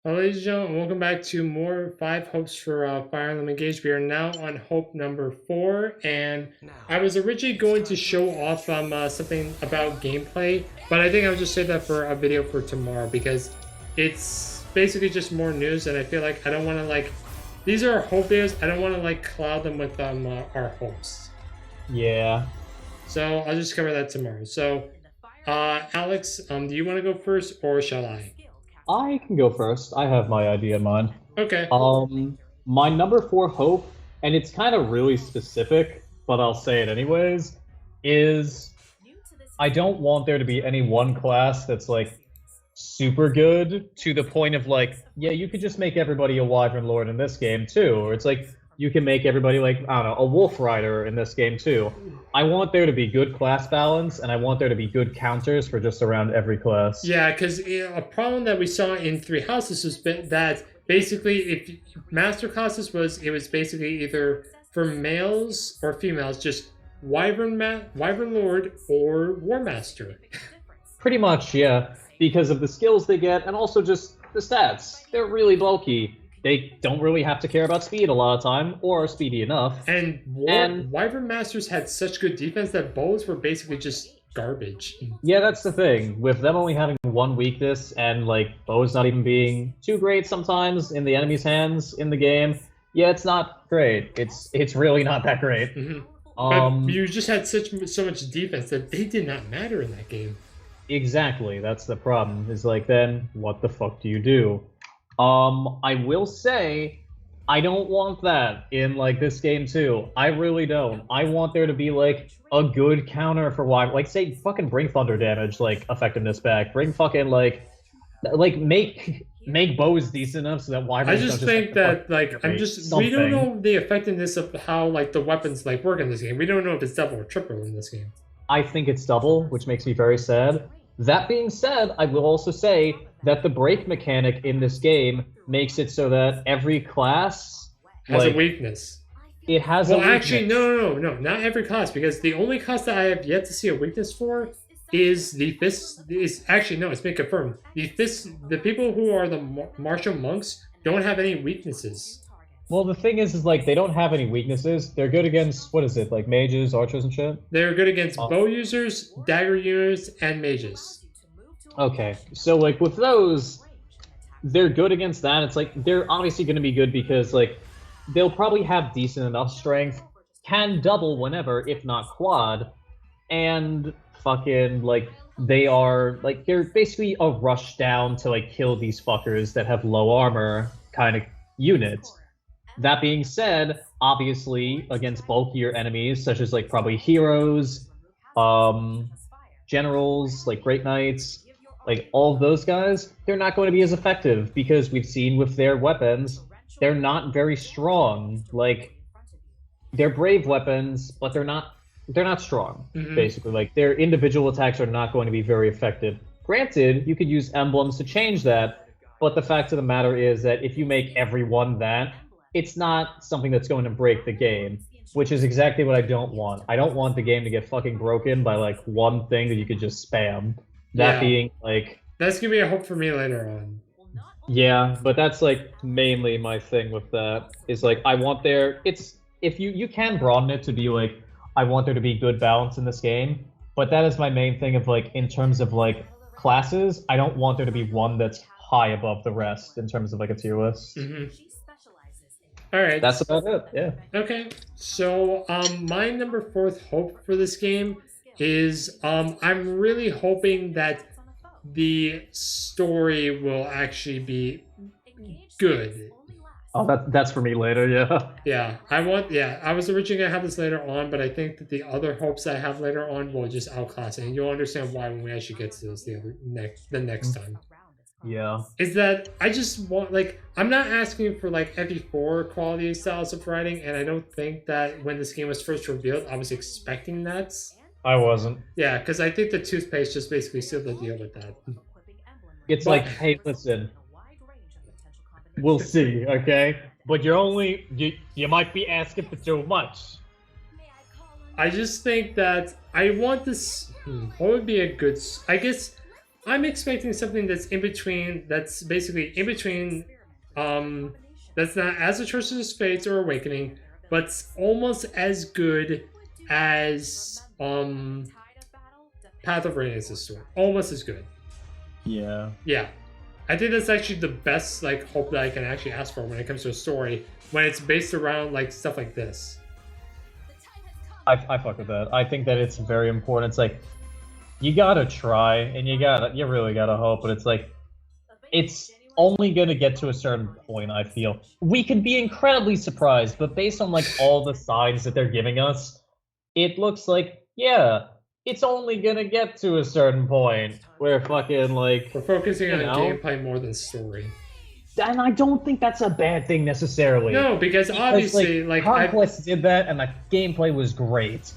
Hello, ladies and gentlemen, welcome back to more Five Hopes for Fire Emblem Engage. We are now on hope number 4, and I was originally going to show off something about gameplay, but I think I'll just save that for a video for tomorrow because it's basically just more news, and I feel like I don't want to these are our hope videos. I don't want to cloud them with our hopes. Yeah. So I'll just cover that tomorrow. So, Alex, do you want to go first, or shall I? I can go first. I have my idea in mind. Okay. My number four hope, and it's kind of really specific, but I'll say it anyways, is I don't want there to be any one class that's like super good to the point of like, yeah, you could just make everybody a Wyvern Lord in this game too, or it's like you can make everybody like, I don't know, a Wolf Rider in this game too. I want there to be good class balance, and I want there to be good counters for just around every class. Yeah, because a problem that we saw in Three Houses was that basically, if master classes it was basically either for males or females, just Wyvern Lord or War Master. Pretty much, yeah, because of the skills they get, and also just the stats. They're really bulky. They don't really have to care about speed a lot of time, or speedy enough. And Wyvern Masters had such good defense that bows were basically just garbage. Yeah, that's the thing. With them only having one weakness, and like bows not even being too great sometimes in the enemy's hands in the game, yeah, it's not great. It's really not that great. Mm-hmm. But you just had so much defense that they did not matter in that game. Exactly, that's the problem. Is like, then what the fuck do you do? I will say, I don't want that in like this game too. I really don't. I want there to be like a good counter for why, like say fucking bring thunder damage like effectiveness back. Bring fucking like make bows decent enough so that wyverns I just think that we don't know the effectiveness of how like the weapons like work in this game. We don't know if it's double or triple in this game. I think it's double, which makes me very sad. That being said, I will also say that the break mechanic in this game makes it so that every class has a weakness. It has a weakness. Well, actually, no, not every class, because the only class that I have yet to see a weakness for is the Fist. It's been confirmed. The people who are the martial monks don't have any weaknesses. Well, the thing is like they don't have any weaknesses. They're good against, what is it, like mages, archers, and shit? They're good against bow users, dagger users, and mages. Okay, so like with those, they're good against that. It's like they're obviously going to be good because like they'll probably have decent enough strength, can double whenever, if not quad, and fucking like they're basically a rush down to like kill these fuckers that have low armor kind of unit. That being said, obviously, against bulkier enemies, such as, like, probably heroes, generals, like, great knights, like, all of those guys, they're not going to be as effective, because we've seen with their weapons, they're not very strong. Like, they're brave weapons, but they're not strong, basically. Like, their individual attacks are not going to be very effective. Granted, you could use emblems to change that, but the fact of the matter is that if you make everyone that, it's not something that's going to break the game, which is exactly what I don't want. I don't want the game to get fucking broken by, like, one thing that you could just spam. That being, like... That's gonna be a hope for me later on. Yeah, but that's, like, mainly my thing with that, is, like, I want there... If you can broaden it to be, like, I want there to be good balance in this game, but that is my main thing of, like, in terms of, like, classes, I don't want there to be one that's high above the rest in terms of, like, a tier list. All right. That's about it, yeah. Okay, so my number 4th hope for this game is I'm really hoping that the story will actually be good. Oh, that's for me later, yeah. Yeah, I was originally going to have this later on, but I think that the other hopes I have later on will just outclass it, and you'll understand why when we actually get to this the next time. Yeah. Is that I just want, like, I'm not asking for, like, FE4 quality styles of writing, and I don't think that when this game was first revealed, I was expecting that. I wasn't. Yeah, because I think the toothpaste just basically sealed the deal with that. It's like, hey, listen, we'll see, okay? But you might be asking for too much. I just think that I want this, what would be a good, I guess... I'm expecting something that's in between. That's basically in between. That's not as atrocious as Fates or Awakening, but almost as good as Path of Radiance's story. Almost as good. Yeah. Yeah. I think that's actually the best like hope that I can actually ask for when it comes to a story when it's based around like stuff like this. I fuck with that. I think that it's very important. It's like you gotta try and you really gotta hope, but it's like it's only gonna get to a certain point, I feel. We can be incredibly surprised, but based on like all the signs that they're giving us, it looks like, yeah, it's only gonna get to a certain point where fucking like we're focusing on gameplay more than story. And I don't think that's a bad thing necessarily. No, because obviously, like Conquest did that, and the gameplay was great.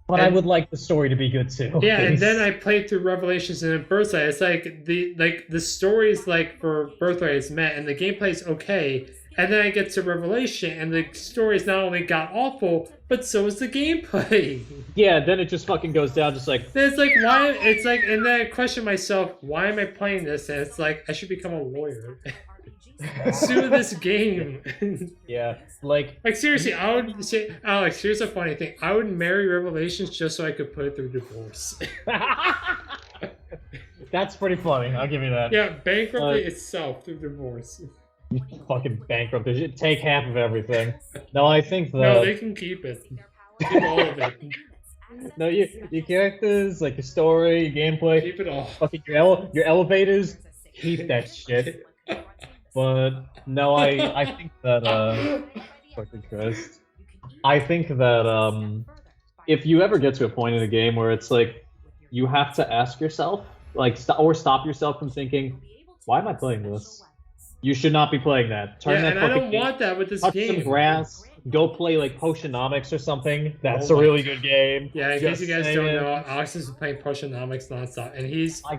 But I would like the story to be good too. Yeah, and then I played through Revelations and Birthright. It's like the stories like for Birthright is met, and the gameplay is okay. And then I get to Revelation, and the stories not only got awful, but so is the gameplay. Yeah, then it just fucking goes down, just like. It's like why? It's like, and then I question myself, why am I playing this? And it's like I should become a lawyer. Sue this game. Yeah, like seriously, I would say, Alex, here's a funny thing. I would marry Revelations just so I could put it through divorce. That's pretty funny, I'll give you that. Yeah, bankruptcy itself through divorce. Fucking bankrupt. They should take half of everything. No, I think that... No, they can keep it. Keep all of it. No, your characters, like your story, your gameplay. Keep it all. Fucking your elevators, keep that shit. But no, I think that fucking Christ. I think that if you ever get to a point in a game where it's like you have to ask yourself, like stop yourself from thinking, why am I playing this? You should not be playing that. Turn that and fucking I don't want that with this touch game. some grass. Go play like Potionomics or something. That's a really good game. Yeah, in case you guys don't know, Alex has been playing Potionomics nonstop, and he's. I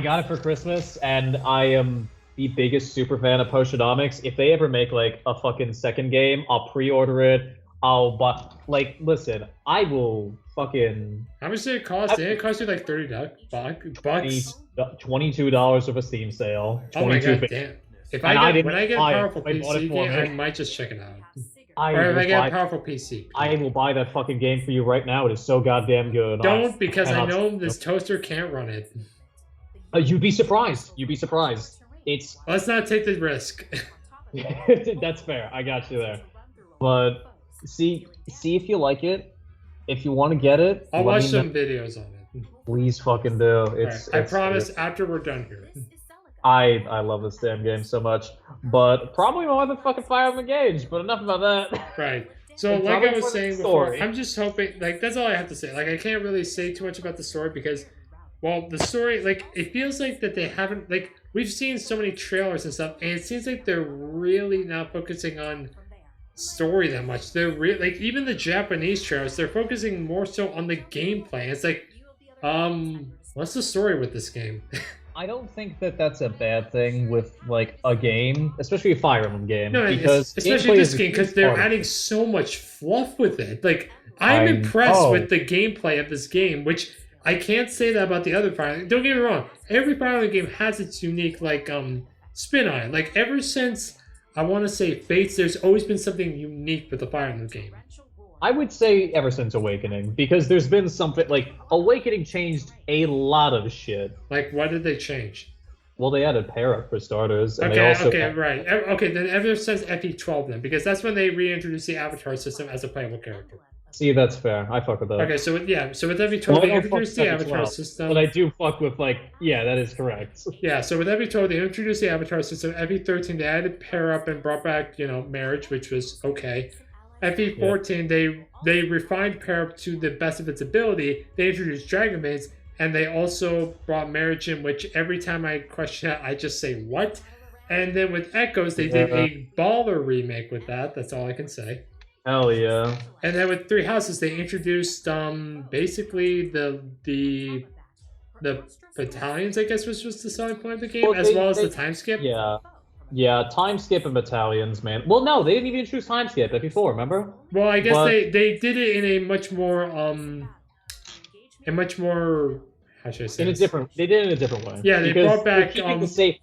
got it for Christmas, and I am the biggest super fan of Potionomics. If they ever make like a fucking second game, I'll pre-order it. I'll buy. Like, listen, I will fucking. How much did it cost? Did it cost you like $30 bucks? $22 of a Steam sale. Oh my god, damn! When I get a powerful PC game, I might just check it out. Or if I get a powerful PC. I will buy that fucking game for you right now. It is so goddamn good. Don't, because I know this toaster can't run it. You'd be surprised. You'd be surprised. It's. Let's not take the risk. That's fair. I got you there. But see if you like it. If you want to get it, I'll watch some videos on it. Please fucking do. I promise after we're done here. I love this damn game so much, but probably more than fucking Fire Emblem Engage. But enough about that. Right. So, like I was saying before, I'm just hoping. Like that's all I have to say. Like I can't really say too much about the story because, well, the story, like it feels like that they haven't. Like we've seen so many trailers and stuff, and it seems like they're really not focusing on story that much. They're like even the Japanese trailers, they're focusing more so on the gameplay. It's like, what's the story with this game? I don't think that that's a bad thing with like a game, especially a Fire Emblem game. No, because especially this game because they're adding so much fluff with it. Like I'm impressed with the gameplay of this game, which I can't say that about the other Fire Emblem. Don't get me wrong, every Fire Emblem game has its unique like spin on it. Like ever since I want to say Fates, there's always been something unique with the Fire Emblem game. I would say ever since Awakening, because there's been something, like, Awakening changed a lot of shit. Like, what did they change? Well, they added Para, for starters. And Right. Okay, then ever since FE12 then, because that's when they reintroduced the Avatar system as a playable character. See, that's fair. I fuck with that. Okay, so with FE12, they introduced the Avatar system. But I do fuck with, like, yeah, that is correct. Yeah, so with FE12, they introduced the Avatar system. FE13, they added pair up and brought back, marriage, which was okay. FE14, they refined pair up to the best of its ability. They introduced Dragon Maids, and they also brought marriage in, which every time I question it, I just say, what? And then with Echoes, they did a baller remake with that. That's all I can say. Hell yeah. And then with Three Houses, they introduced basically the battalions, I guess, was just the selling point of the game, as well as the time skip. Yeah, time skip and battalions, man. Well, no, they didn't even introduce time skip at before, remember? Well, I guess they did it in a much more how should I say In a this? different, they did it in a different way. Yeah, they Because brought back, you're keeping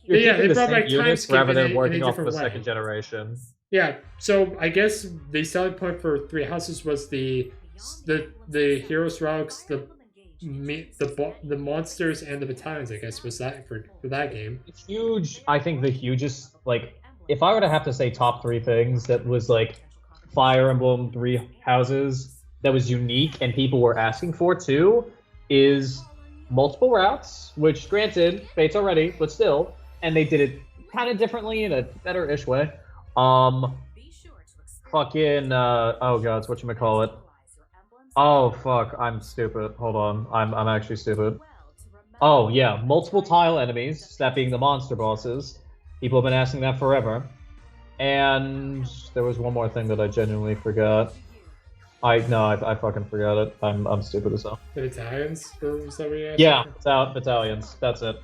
yeah, they the brought same back units time rather skip than in a working off of the different way. second generation. Yeah, so I guess the selling point for Three Houses was the heroes relics, the monsters and the battalions. I guess was that for that game. It's huge. I think the hugest, like, if I were to have to say top 3 things that was like Fire Emblem Three Houses that was unique and people were asking for too, is multiple routes, which granted, Fate's already, but still, and they did it kind of differently in a better-ish way. Fucking, oh god, whatchamacallit. Oh fuck, I'm stupid. Hold on, I'm actually stupid. Oh yeah, multiple tile enemies, that being the monster bosses. People have been asking that forever. And there was one more thing that I genuinely forgot. I fucking forgot it. I'm stupid as hell. The battalions, or was that what you asked? Yeah, battalions. That's it.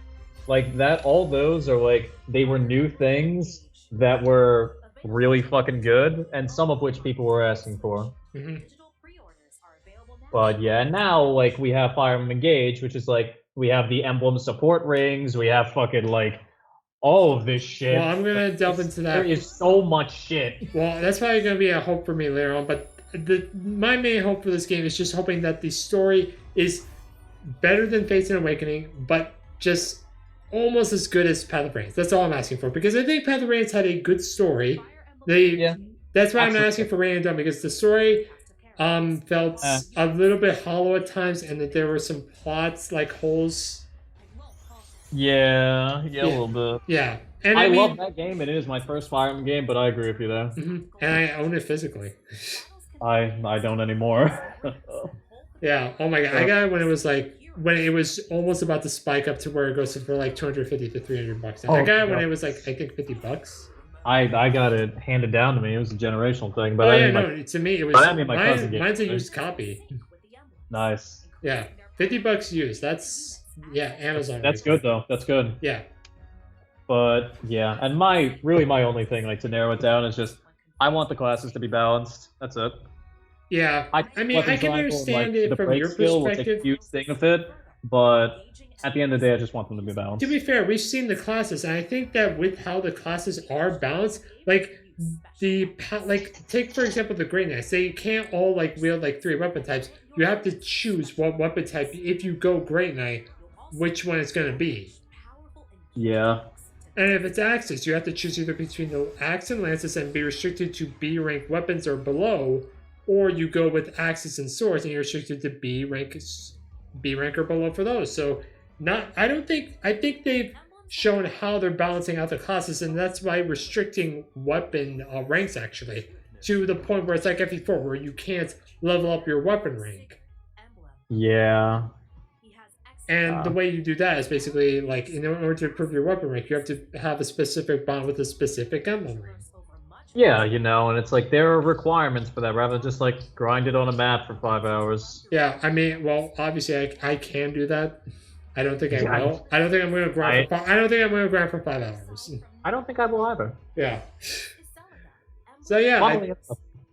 Like that, all those are like they were new things that were really fucking good, and some of which people were asking for. Mm-hmm. But yeah, and now like we have Fire Emblem Engage, which is like we have the Emblem support rings, we have fucking like all of this shit. Well, I'm gonna delve into that. There is so much shit. Well, that's probably gonna be a hope for me later on, but my main hope for this game is just hoping that the story is better than Fates and Awakening, but just almost as good as Path of Radiance. That's all I'm asking for, because I think Path of Radiance had a good story. That's why I'm not asking for Radiant Dawn, because the story felt a little bit hollow at times, and that there were some plots like holes. Yeah, a little bit. Yeah. And I love that game, and it is my first Fire Emblem game, but I agree with you there. Mm-hmm. And I own it physically. I don't anymore. Yeah. Oh my god. I got it when it was almost about to spike up to where it goes for like $250 to $300. I got it when it was like I think $50. I got it handed down to me. It was a generational thing, but to me it was. Mine's a used copy. Nice. Yeah, $50 used. That's Amazon. That's good though. That's good. Yeah. But yeah, and my only thing, like to narrow it down, is just I want the classes to be balanced. That's it. Yeah, I mean, I can understand it from your perspective. A huge thing with it, but at the end of the day, I just want them to be balanced. To be fair, we've seen the classes, and I think that with how the classes are balanced, like take for example the Grey Knights, they can't all like wield like 3 weapon types. You have to choose what weapon type if you go Grey Knight, which one it's gonna be. Yeah. And if it's axes, you have to choose either between the axe and lances and be restricted to B rank weapons or below, or you go with axes and swords and you're restricted to B rank or below for those. So I think they've shown how they're balancing out the classes, and that's by restricting weapon ranks actually to the point where it's like FE4 where you can't level up your weapon rank. Yeah. And the way you do that is basically like in order to improve your weapon rank, you have to have a specific bond with a specific emblem rank. Yeah, and it's like there are requirements for that rather than just like grind it on a map for 5 hours. Yeah, I mean, well, obviously I can do that. I don't think I will. I don't think I'm going to grind for 5 hours. I don't think I will either. Yeah. So yeah,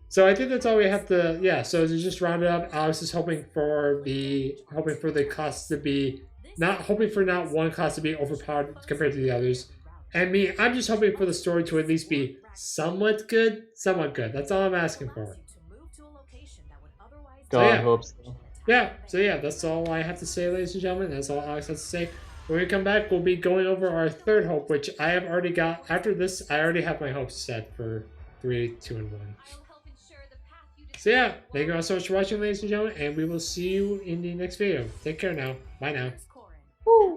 so I think that's all we have to. Yeah. So to just round it up, Alex is hoping for the costs to be not one cost to be overpowered compared to the others. And me, I'm just hoping for the story to at least be somewhat good. That's all I'm asking for. God hopes so. Yeah, so yeah, that's all I have to say, ladies and gentlemen. That's all Alex has to say. When we come back, we'll be going over our third hope, which I have already got. After this, I already have my hopes set for 3, 2, and 1. So yeah, thank you all so much for watching, ladies and gentlemen, and we will see you in the next video. Take care now. Bye now. Woo.